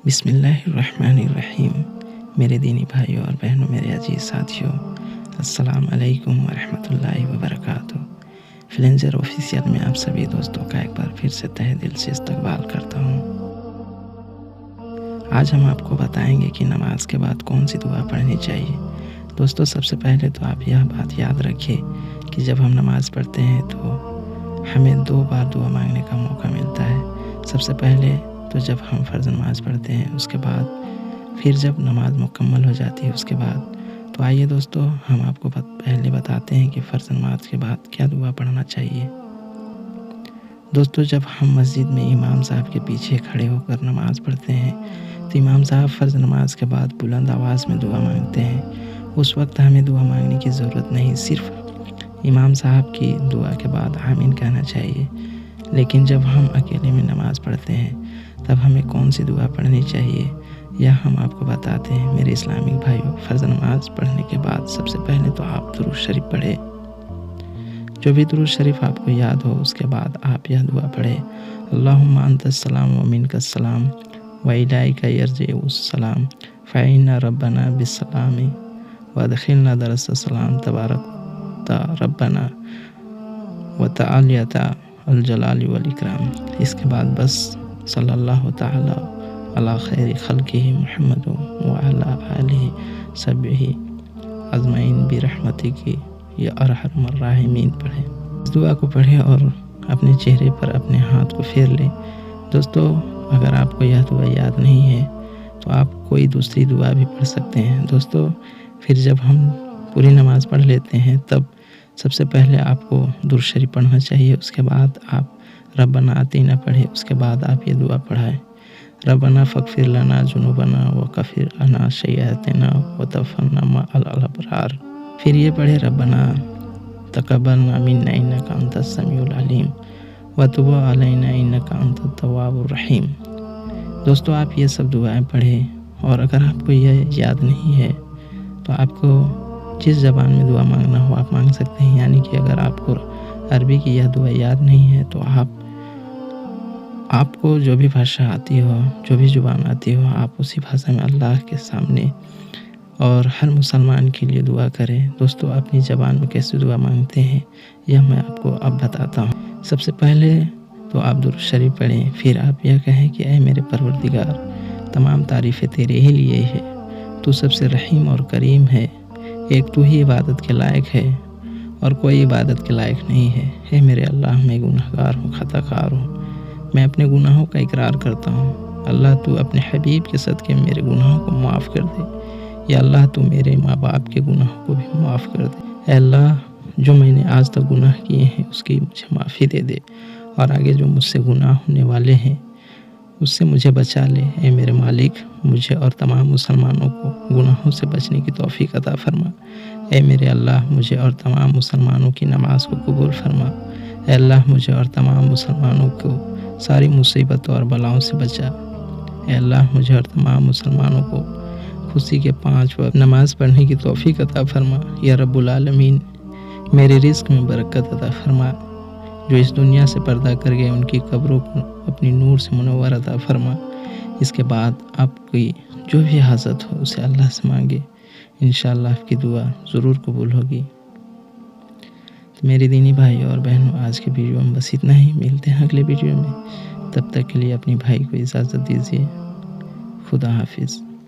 بسم اللہ الرحمن الرحیم۔ میرے دینی بھائیوں اور بہنوں، میرے عزیز ساتھیوں، السلام علیکم ورحمۃ اللہ وبرکاتہ۔ فلنجر آفیشیل میں آپ سبھی دوستوں کا ایک بار پھر سے تہہ دل سے استقبال کرتا ہوں۔ آج ہم آپ کو بتائیں گے کہ نماز کے بعد کون سی دعا پڑھنی چاہیے۔ دوستو، سب سے پہلے تو آپ یہ بات یاد رکھیے کہ جب ہم نماز پڑھتے ہیں تو ہمیں 2 بار دعا مانگنے کا موقع ملتا ہے۔ سب سے پہلے تو جب ہم فرض نماز پڑھتے ہیں، اس کے بعد پھر جب نماز مکمل ہو جاتی ہے اس کے بعد۔ تو آئیے دوستو، ہم آپ کو پہلے بتاتے ہیں کہ فرض نماز کے بعد کیا دعا پڑھنا چاہیے۔ دوستو، جب ہم مسجد میں امام صاحب کے پیچھے کھڑے ہو کر نماز پڑھتے ہیں تو امام صاحب فرض نماز کے بعد بلند آواز میں دعا مانگتے ہیں۔ اس وقت ہمیں دعا مانگنے کی ضرورت نہیں، صرف امام صاحب کی دعا کے بعد آمین کہنا چاہیے۔ لیکن جب ہم اکیلے میں نماز پڑھتے ہیں تب ہمیں کون سی دعا پڑھنی چاہیے یہ ہم آپ کو بتاتے ہیں۔ میرے اسلامک بھائیوں، فرض نماز پڑھنے کے بعد سب سے پہلے تو آپ درود شریف پڑھیں۔ جو بھی درود شریف آپ کو یاد ہو، اس کے بعد آپ یہ دعا پڑھیں: اللہم انت السلام و منک السلام و الیک یرجع السلام فإن ربنا بالسلام وادخلنا درس السلام تبارک ربنا وتعالیت الجلال والاکرام۔ اس کے بعد بس صلی اللہ تعالی علی خیر خلقہ محمد وعلی آلہ صحبہ اجمعین برحمتک یا ارحم الراحمین پڑھیں۔ اس دعا کو پڑھیں اور اپنے چہرے پر اپنے ہاتھ کو پھیر لیں۔ دوستو، اگر آپ کو یہ دعا یاد نہیں ہے تو آپ کوئی دوسری دعا بھی پڑھ سکتے ہیں۔ دوستو، پھر جب ہم پوری نماز پڑھ لیتے ہیں تب سب سے پہلے آپ کو درود شریف پڑھنا چاہیے۔ اس کے بعد آپ ربنا آتینا پڑھیں۔ اس کے بعد آپ یہ دعا پڑھائیں: ربنا فاغفر لنا ذنوبنا وکفر عنا سیئاتنا وتوفنا مع الابرار۔ پھر یہ پڑھیں: ربنا تقبل منا انک انت السمیع العلیم وتب علینا انک انت التواب الرحیم۔ دوستو، آپ یہ سب دعائیں پڑھیں، اور اگر آپ کو یہ یاد نہیں ہے تو آپ کو جس زبان میں دعا مانگنا ہو آپ مانگ سکتے ہیں۔ یعنی کہ اگر آپ کو عربی کی یہ دعا یاد نہیں ہے تو آپ کو جو بھی بھاشا آتی ہو، جو بھی زبان آتی ہو، آپ اسی بھاشا میں اللہ کے سامنے اور ہر مسلمان کے لیے دعا کریں۔ دوستو، اپنی زبان میں کیسے دعا مانگتے ہیں یہ میں آپ کو اب بتاتا ہوں۔ سب سے پہلے تو آپ درود شریف پڑھیں، پھر آپ یہ کہیں کہ اے میرے پروردگار، تمام تعریفیں تیرے ہی لیے ہے، تو سب سے رحیم اور کریم ہے، ایک تو ہی عبادت کے لائق ہے اور کوئی عبادت کے لائق نہیں ہے۔ اے میرے اللہ، میں گنہگار ہوں، خطا کار ہوں، میں اپنے گناہوں کا اقرار کرتا ہوں۔ اللہ، تو اپنے حبیب کے صدقے میرے گناہوں کو معاف کر دے۔ یا اللہ، تو میرے ماں باپ کے گناہوں کو بھی معاف کر دے۔ اے اللہ، جو میں نے آج تک گناہ کیے ہیں اس کی مجھے معافی دے دے، اور آگے جو مجھ سے گناہ ہونے والے ہیں اس سے مجھے بچا لے۔ اے میرے مالک، مجھے اور تمام مسلمانوں کو گناہوں سے بچنے کی توفیق عطا فرما۔ اے میرے اللہ، مجھے اور تمام مسلمانوں کی نماز کو قبول فرما۔ اے اللہ، مجھے اور تمام مسلمانوں کو ساری مصیبتوں اور بلاؤں سے بچا۔ اے اللہ، مجھے اور تمام مسلمانوں کو خوشی کے 5 وقت نماز پڑھنے کی توفیق عطا فرما۔ یا رب العالمین، میرے رزق میں برکت عطا فرما۔ جو اس دنیا سے پردہ کر گئے ان کی قبروں کو اپنی نور سے منور عطا فرما۔ اس کے بعد آپ کی جو بھی حاجت ہو اسے اللہ سے مانگے، انشاءاللہ آپ کی دعا ضرور قبول ہوگی۔ تو میرے دینی بھائیوں اور بہنوں، آج کے ویڈیو میں بس اتنا ہی، ملتے ہیں اگلے ویڈیو میں۔ تب تک کے لیے اپنی بھائی کو اجازت دیجیے۔ خدا حافظ۔